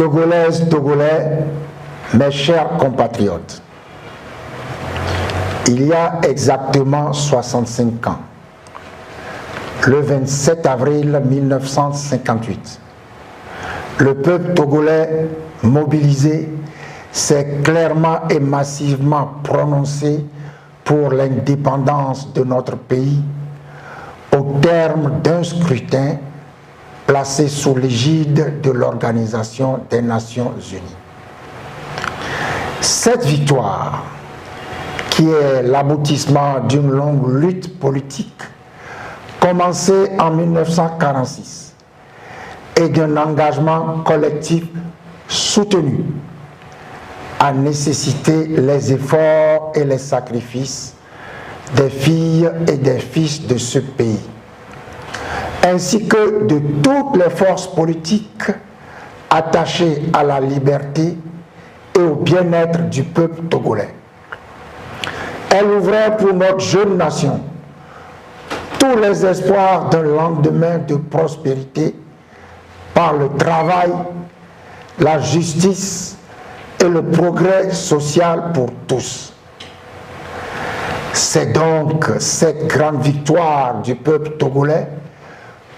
Togolaises, Togolais, mes chers compatriotes, il y a exactement 65 ans, le 27 avril 1958, le peuple togolais mobilisé s'est clairement et massivement prononcé pour l'indépendance de notre pays au terme d'un scrutin placé sous l'égide de l'Organisation des Nations Unies. Cette victoire, qui est l'aboutissement d'une longue lutte politique commencée en 1946 et d'un engagement collectif soutenu, a nécessité les efforts et les sacrifices des filles et des fils de ce pays, ainsi que de toutes les forces politiques attachées à la liberté et au bien-être du peuple togolais. Elle ouvrait pour notre jeune nation tous les espoirs d'un lendemain de prospérité par le travail, la justice et le progrès social pour tous. C'est donc cette grande victoire du peuple togolais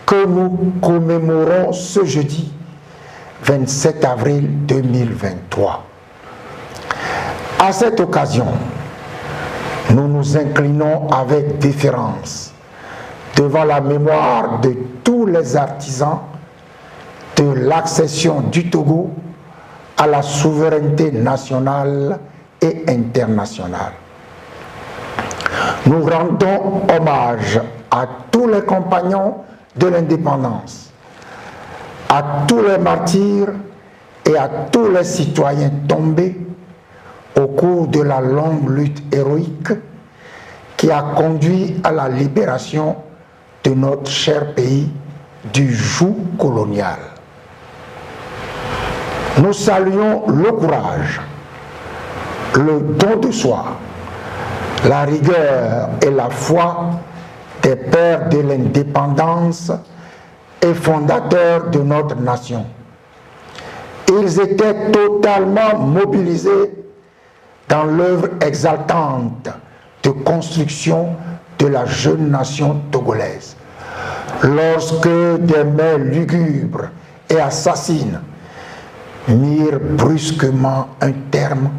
que nous commémorons ce jeudi 27 avril 2023. À cette occasion, nous nous inclinons avec déférence devant la mémoire de tous les artisans de l'accession du Togo à la souveraineté nationale et internationale. Nous rendons hommage à tous les compagnons de l'indépendance, à tous les martyrs et à tous les citoyens tombés au cours de la longue lutte héroïque qui a conduit à la libération de notre cher pays du joug colonial. Nous saluons le courage, le don de soi, la rigueur et la foi des pères de l'indépendance et fondateurs de notre nation. Ils étaient totalement mobilisés dans l'œuvre exaltante de construction de la jeune nation togolaise. Lorsque des mains lugubres et assassines mirent brusquement un terme